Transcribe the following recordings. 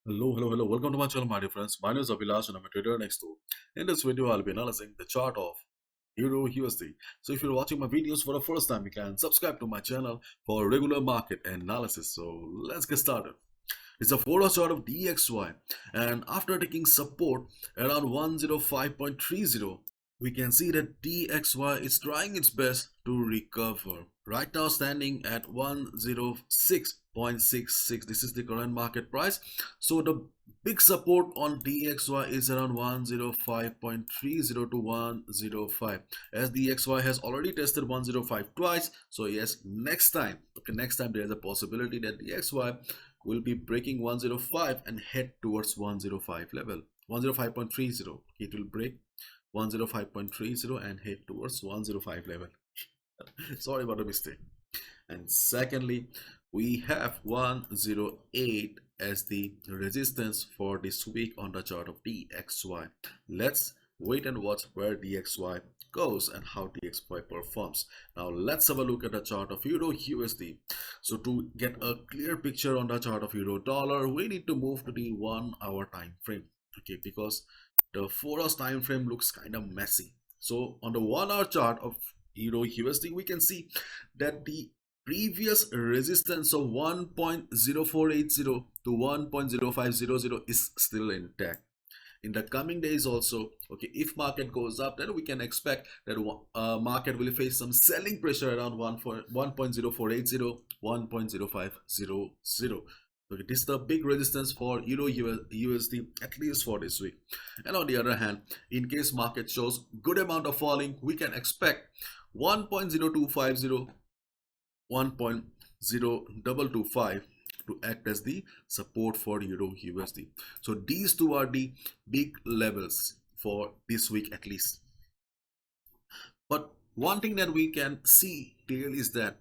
Hello. Welcome to my channel, my dear friends. My name is Abhilash and I'm a trader next door. In this video, I'll be analyzing the chart of Euro USD. So if you're watching my videos for the first time, you can subscribe to my channel for regular market analysis. So let's get started. It's a 4-hour chart of DXY, and after taking support around 105.30, we can see that DXY is trying its best to recover. Right now standing at 106.66. This is the current market price. So the big support on DXY is around 105.30 to 105, as DXY has already tested 105 twice. So yes, next time there is a possibility that DXY will be breaking 105 and head towards 105 level, 105.30. It will break 105.30 and head towards 105 level. Sorry about the mistake. And secondly, we have 108 as the resistance for this week on the chart of DXY. Let's wait and watch where DXY goes and how DXY performs. Now let's have a look at the chart of Euro USD. So to get a clear picture on the chart of Euro Dollar, we need to move to the 1 hour time frame. Okay, because the 4 hours time frame looks kind of messy. So on the 1 hour chart of Euro USD, we can see that the previous resistance of 1.0480 to 1.0500 is still intact. In the coming days also, okay, if market goes up, then we can expect that market will face some selling pressure around 1.0480, 1.0500. Okay, this is the big resistance for Euro USD, at least for this week. And on the other hand, in case market shows good amount of falling, we can expect 1.0250, 1.0225 to act as the support for Euro USD. So these two are the big levels for this week at least. But one thing that we can see clearly is that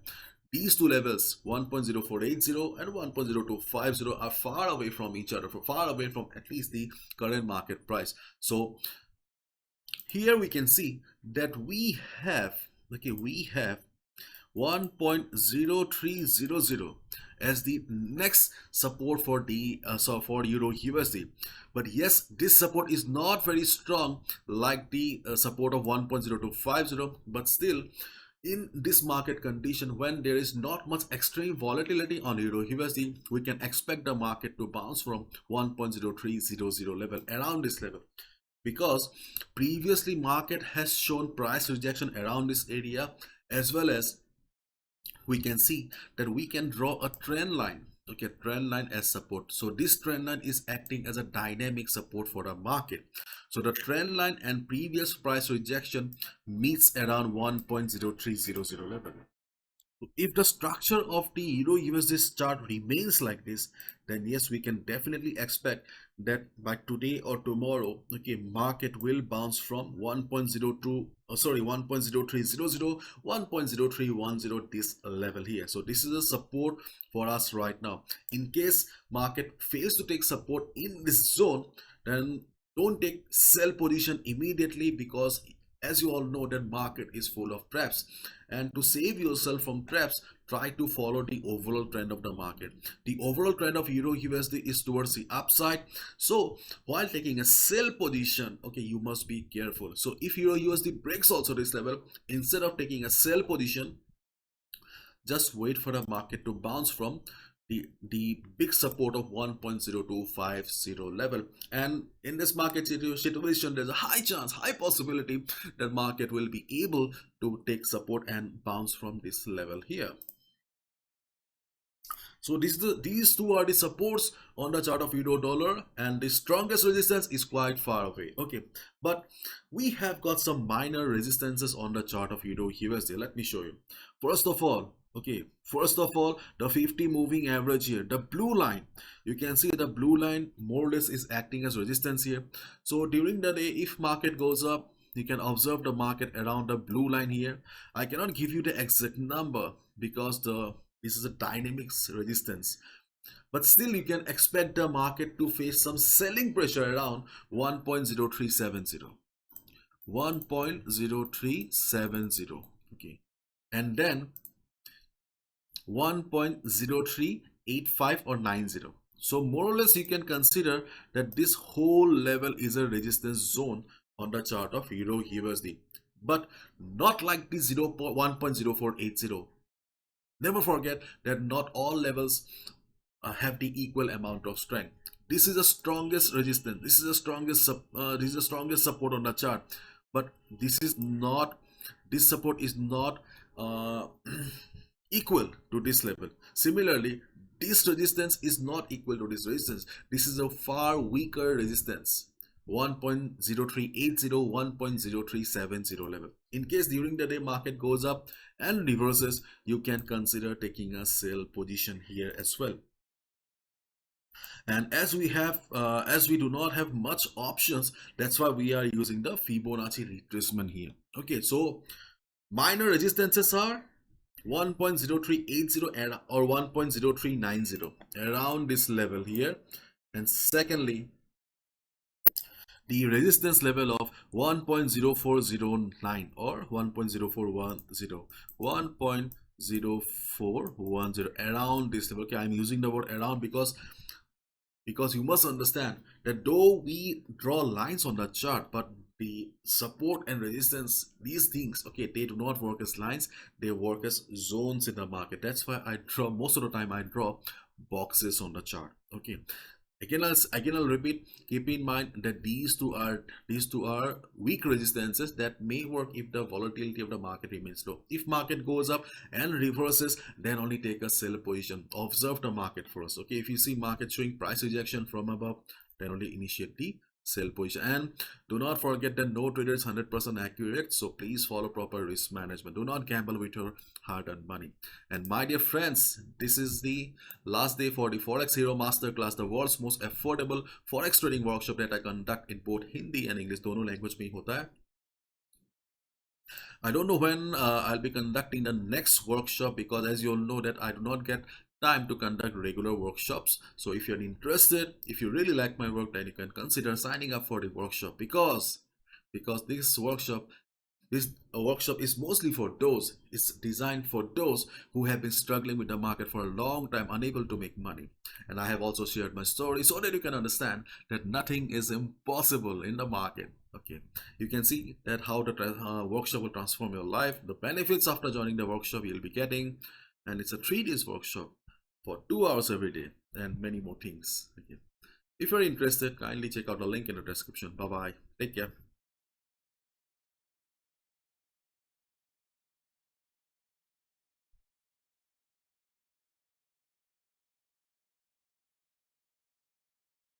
these two levels, 1.0480 and 1.0250, are far away from each other, far away from at least the current market price. So here we can see that we have 1.0300 as the next support for the for Euro USD. But yes, this support is not very strong like the support of 1.0250, but still, in this market condition, when there is not much extreme volatility on Euro USD, we can expect the market to bounce from 1.0300 level, around this level, because previously market has shown price rejection around this area, as well as we can see that we can draw a trend line, okay, trend line as support. So this trend line is acting as a dynamic support for the market. So the trend line and previous price rejection meets around 1.0300 level. If the structure of the Euro USD chart remains like this, then yes, we can definitely expect that by today or tomorrow, okay, market will bounce from 1.02 1.0300, 1.0310, this level here. So this is a support for us right now. In case market fails to take support in this zone, then don't take sell position immediately, because as you all know, that market is full of traps, and to save yourself from traps, try to follow the overall trend of the market. The overall trend of Euro USD is towards the upside. So while taking a sell position, okay, you must be careful. So if Euro USD breaks also this level, instead of taking a sell position, just wait for the market to bounce from the big support of 1.0250 level. And in this market situation, there's a high possibility that market will be able to take support and bounce from this level here. So these two are the supports on the chart of Euro Dollar, and the strongest resistance is quite far away. Okay, but we have got some minor resistances on the chart of Euro USD. Let me show you. First of all, the 50 moving average here, the blue line, you can see the blue line more or less is acting as resistance here. So during the day, if market goes up, you can observe the market around the blue line here. I cannot give you the exact number because this is a dynamic resistance, but still you can expect the market to face some selling pressure around 1.0370, 1.0370, okay, and then 1.0385 or 90. So more or less you can consider that this whole level is a resistance zone on the chart of Euro USD, but not like the 1.0480. Never forget that not all levels have the equal amount of strength. This is the strongest resistance. This is the strongest support on the chart. But this is not. This support is not uh, equal to this level. Similarly, this resistance is not equal to this resistance. This is a far weaker resistance. 1.0380, 1.0370 level. In case during the day market goes up and reverses, you can consider taking a sell position here as well. And as we do not have much options, that's why we are using the Fibonacci retracement here. Okay, so minor resistances are 1.0380 or 1.0390 around this level here, and secondly the resistance level of 1.0409 or 1.0410, 1.0410 around this level. Okay, I'm using the word around because you must understand that though we draw lines on the chart, but the support and resistance, these things, okay, they do not work as lines, they work as zones in the market. That's why I draw, most of the time I draw boxes on the chart. Okay, I'll repeat, keep in mind that these two are weak resistances that may work if the volatility of the market remains low. If market goes up and reverses, then only take a sell position. Observe the market first. Okay, if you see market showing price rejection from above, then only initiate the sell position. And do not forget that no trader is 100% accurate, so please follow proper risk management. Do not gamble with your hard-earned money. And my dear friends, this is the last day for the Forex Hero Masterclass, the world's most affordable Forex trading workshop that I conduct in both Hindi and English. दोनों language में होता है. I don't know when I'll be conducting the next workshop, because as you all know that I do not get time to conduct regular workshops. So if you're interested, if you really like my work, then you can consider signing up for the workshop, because this workshop is mostly for those, it's designed for those who have been struggling with the market for a long time, unable to make money. And I have also shared my story so that you can understand that nothing is impossible in the market. Okay, you can see that how the workshop will transform your life, the benefits after joining the workshop you'll be getting. And it's a 3 days workshop for 2 hours every day, and many more things. Okay, if you're interested, kindly check out the link in the description. Bye bye, take care.